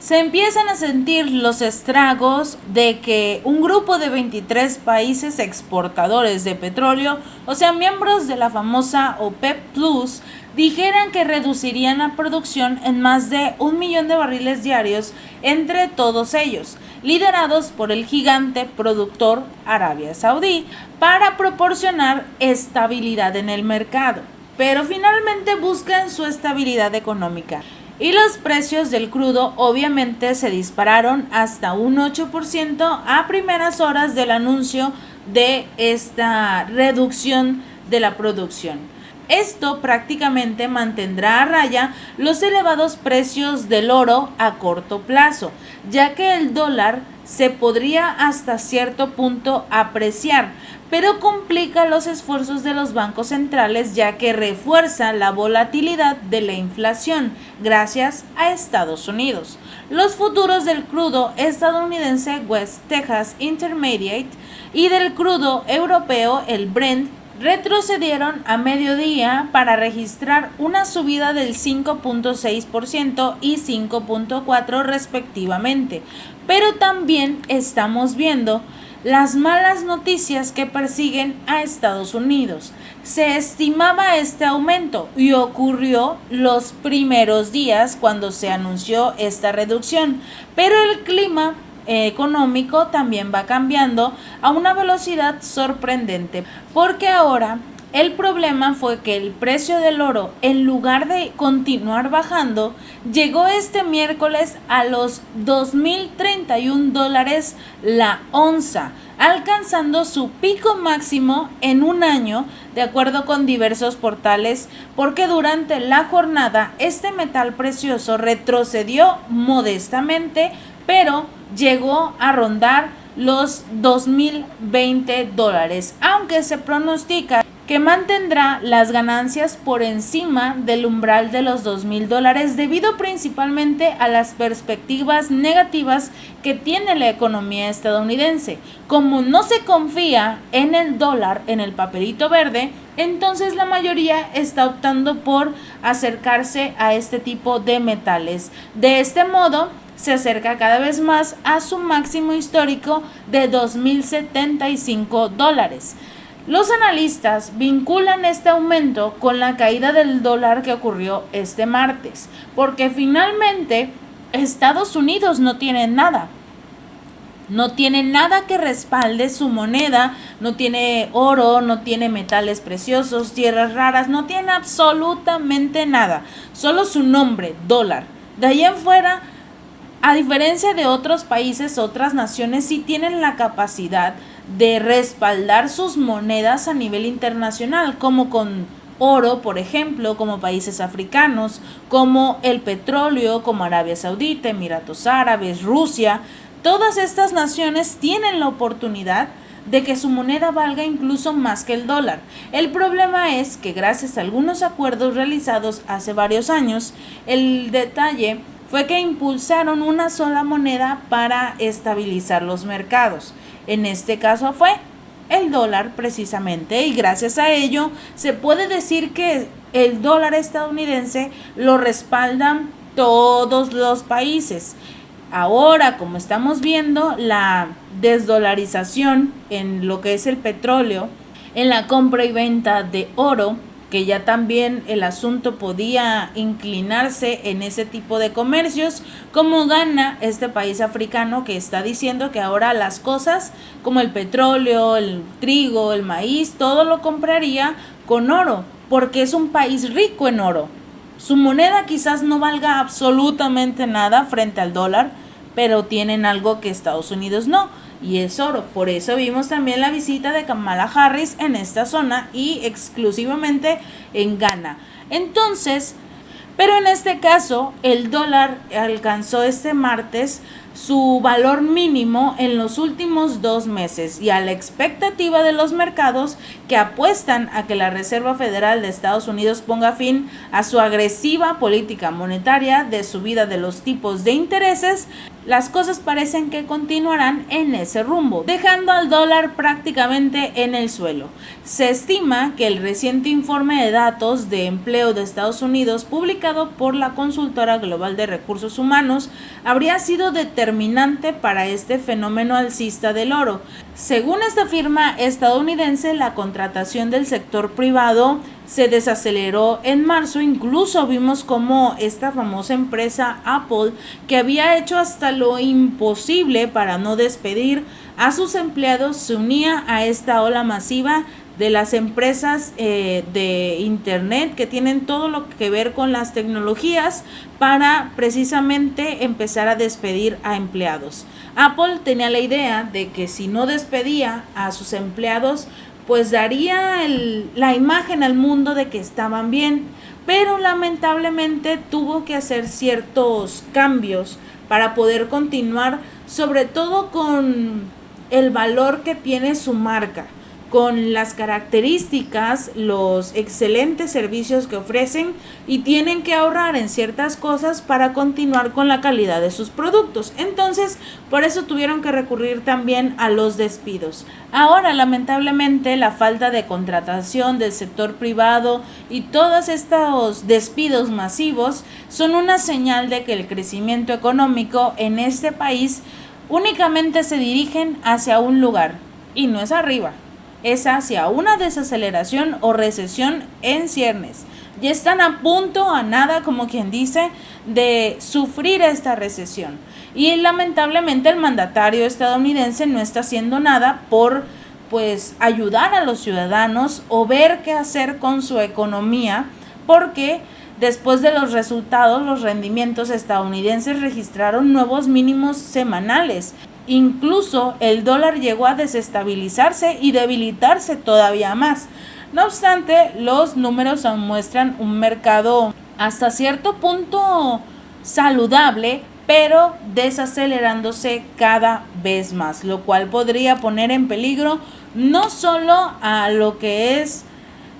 Se empiezan a sentir los estragos de que un grupo de 23 países exportadores de petróleo, o sea, miembros de la famosa OPEP Plus, dijeran que reducirían la producción en más de 1 millón de barriles diarios entre todos ellos, liderados por el gigante productor Arabia Saudí, para proporcionar estabilidad en el mercado. Pero finalmente buscan su estabilidad económica. Y los precios del crudo obviamente se dispararon hasta un 8% a primeras horas del anuncio de esta reducción de la producción. Esto prácticamente mantendrá a raya los elevados precios del oro a corto plazo, ya que el dólar se podría hasta cierto punto apreciar, pero complica los esfuerzos de los bancos centrales, ya que refuerza la volatilidad de la inflación gracias a Estados Unidos. Los futuros del crudo estadounidense West Texas Intermediate y del crudo europeo el Brent retrocedieron a mediodía para registrar una subida del 5.6% y 5.4% respectivamente. Pero también estamos viendo las malas noticias que persiguen a Estados Unidos. Se estimaba este aumento y ocurrió los primeros días cuando se anunció esta reducción, pero el clima económico también va cambiando a una velocidad sorprendente, porque ahora el problema fue que el precio del oro, en lugar de continuar bajando, llegó este miércoles a los $2,031 la onza, alcanzando su pico máximo en un año, de acuerdo con diversos portales, porque durante la jornada este metal precioso retrocedió modestamente, pero llegó a rondar los $2,020, aunque se pronostica que mantendrá las ganancias por encima del umbral de los $2,000 debido principalmente a las perspectivas negativas que tiene la economía estadounidense. Como no se confía en el dólar, en el papelito verde, entonces la mayoría está optando por acercarse a este tipo de metales. De este modo, se acerca cada vez más a su máximo histórico de $2,075. Los analistas vinculan este aumento con la caída del dólar que ocurrió este martes, porque finalmente Estados Unidos no tiene nada. No tiene nada que respalde su moneda, no tiene oro, no tiene metales preciosos, tierras raras, no tiene absolutamente nada, solo su nombre, dólar. De ahí en fuera, a diferencia de otros países, otras naciones sí tienen la capacidad de respaldar sus monedas a nivel internacional, como con oro, por ejemplo, como países africanos, como el petróleo, como Arabia Saudita, Emiratos Árabes, Rusia. Todas estas naciones tienen la oportunidad de que su moneda valga incluso más que el dólar. El problema es que gracias a algunos acuerdos realizados hace varios años, el detalle fue que impulsaron una sola moneda para estabilizar los mercados. En este caso fue el dólar precisamente, y gracias a ello se puede decir que el dólar estadounidense lo respaldan todos los países. Ahora, como estamos viendo, la desdolarización en lo que es el petróleo, en la compra y venta de oro, que ya también el asunto podía inclinarse en ese tipo de comercios, como gana este país africano que está diciendo que ahora las cosas como el petróleo, el trigo, el maíz, todo lo compraría con oro, porque es un país rico en oro. Su moneda quizás no valga absolutamente nada frente al dólar, pero tienen algo que Estados Unidos no, y es oro. Por eso vimos también la visita de Kamala Harris en esta zona y exclusivamente en Ghana. Entonces, pero en este caso el dólar alcanzó este martes su valor mínimo en los últimos 2 meses y a la expectativa de los mercados que apuestan a que la Reserva Federal de Estados Unidos ponga fin a su agresiva política monetaria de subida de los tipos de intereses, las cosas parecen que continuarán en ese rumbo, dejando al dólar prácticamente en el suelo. Se estima que el reciente informe de datos de empleo de Estados Unidos, publicado por la consultora global de recursos humanos, habría sido determinante para este fenómeno alcista del oro. Según esta firma estadounidense, la contratación del sector privado se desaceleró en marzo. Incluso vimos como esta famosa empresa Apple, que había hecho hasta lo imposible para no despedir a sus empleados, se unía a esta ola masiva de las empresas de internet que tienen todo lo que ver con las tecnologías para precisamente empezar a despedir a empleados. Apple tenía la idea de que si no despedía a sus empleados, pues daría la imagen al mundo de que estaban bien, pero lamentablemente tuvo que hacer ciertos cambios para poder continuar, sobre todo con el valor que tiene su marca, con las características, los excelentes servicios que ofrecen, y tienen que ahorrar en ciertas cosas para continuar con la calidad de sus productos. Entonces, por eso tuvieron que recurrir también a los despidos. Ahora, lamentablemente, la falta de contratación del sector privado y todos estos despidos masivos son una señal de que el crecimiento económico en este país únicamente se dirigen hacia un lugar, y no es arriba. Es hacia una desaceleración o recesión en ciernes. Ya están a punto, a nada, como quien dice, de sufrir esta recesión. Y lamentablemente el mandatario estadounidense no está haciendo nada por ayudar a los ciudadanos o ver qué hacer con su economía, porque después de los resultados, los rendimientos estadounidenses registraron nuevos mínimos semanales. Incluso el dólar llegó a desestabilizarse y debilitarse todavía más. No obstante, los números aún muestran un mercado hasta cierto punto saludable, pero desacelerándose cada vez más, lo cual podría poner en peligro no solo a lo que es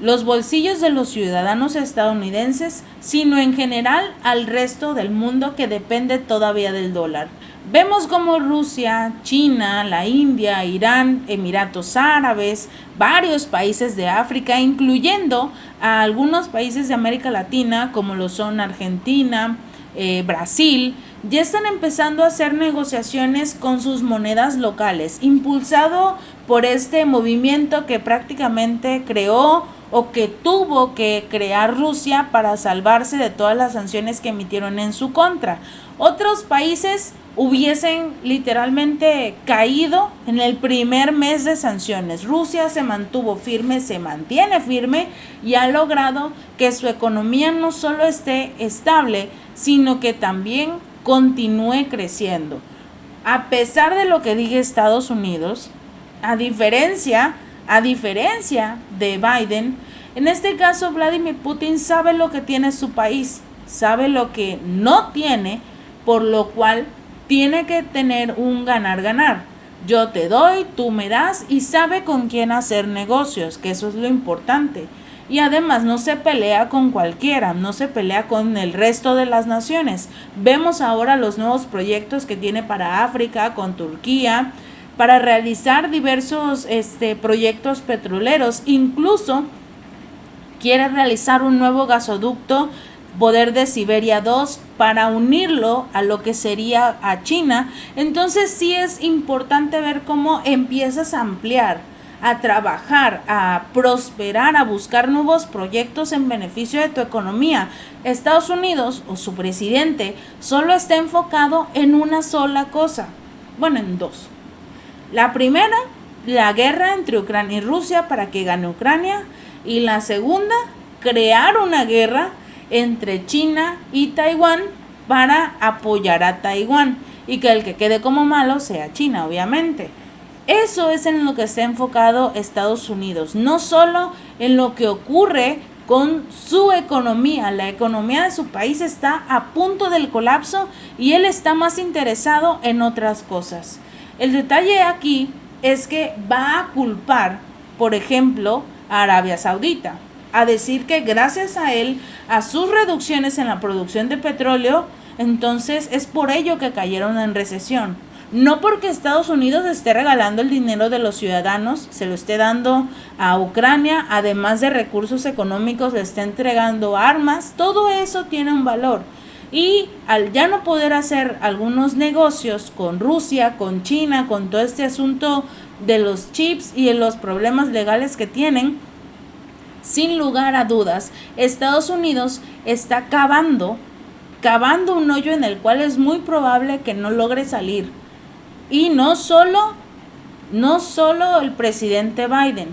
los bolsillos de los ciudadanos estadounidenses, sino en general al resto del mundo que depende todavía del dólar. Vemos como Rusia, China, la India, Irán, Emiratos Árabes, varios países de África, incluyendo a algunos países de América Latina, como lo son Argentina, Brasil, ya están empezando a hacer negociaciones con sus monedas locales, impulsado por este movimiento que prácticamente creó o que tuvo que crear Rusia para salvarse de todas las sanciones que emitieron en su contra. Otros países hubiesen literalmente caído en el primer mes de sanciones. Rusia se mantuvo firme, se mantiene firme y ha logrado que su economía no solo esté estable, sino que también continúe creciendo. A pesar de lo que diga Estados Unidos, a diferencia de Biden, en este caso Vladimir Putin sabe lo que tiene su país, sabe lo que no tiene, por lo cual tiene que tener un ganar-ganar. Yo te doy, tú me das, y sabe con quién hacer negocios, que eso es lo importante. Y además no se pelea con cualquiera, no se pelea con el resto de las naciones. Vemos ahora los nuevos proyectos que tiene para África, con Turquía, para realizar diversos proyectos petroleros. Incluso quiere realizar un nuevo gasoducto, poder de Siberia 2, para unirlo a lo que sería a China. Entonces sí es importante ver cómo empiezas a ampliar, a trabajar, a prosperar, a buscar nuevos proyectos en beneficio de tu economía. Estados Unidos o su presidente solo está enfocado en una sola cosa, bueno, en dos. La primera, la guerra entre Ucrania y Rusia para que gane Ucrania, y la segunda, crear una guerra entre China y Taiwán para apoyar a Taiwán y que el que quede como malo sea China, obviamente. Eso es en lo que está enfocado Estados Unidos, no solo en lo que ocurre con su economía. La economía de su país está a punto del colapso y él está más interesado en otras cosas. El detalle aquí es que va a culpar, por ejemplo, a Arabia Saudita, a decir que gracias a él, a sus reducciones en la producción de petróleo, entonces es por ello que cayeron en recesión. No porque Estados Unidos esté regalando el dinero de los ciudadanos, se lo esté dando a Ucrania, además de recursos económicos, le está entregando armas, todo eso tiene un valor. Y al ya no poder hacer algunos negocios con Rusia, con China, con todo este asunto de los chips y de los problemas legales que tienen, sin lugar a dudas, Estados Unidos está cavando un hoyo en el cual es muy probable que no logre salir. Y no solo el presidente Biden,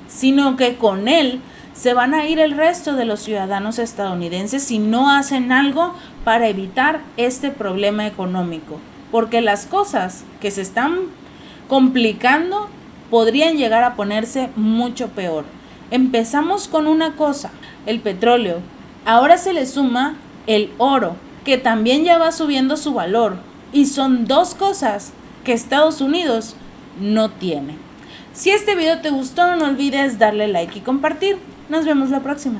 sino que con él se van a ir el resto de los ciudadanos estadounidenses si no hacen algo para evitar este problema económico. Porque las cosas que se están complicando podrían llegar a ponerse mucho peor. Empezamos con una cosa, el petróleo. Ahora se le suma el oro, que también ya va subiendo su valor. Y son dos cosas que Estados Unidos no tiene. Si este video te gustó, no olvides darle like y compartir. Nos vemos la próxima.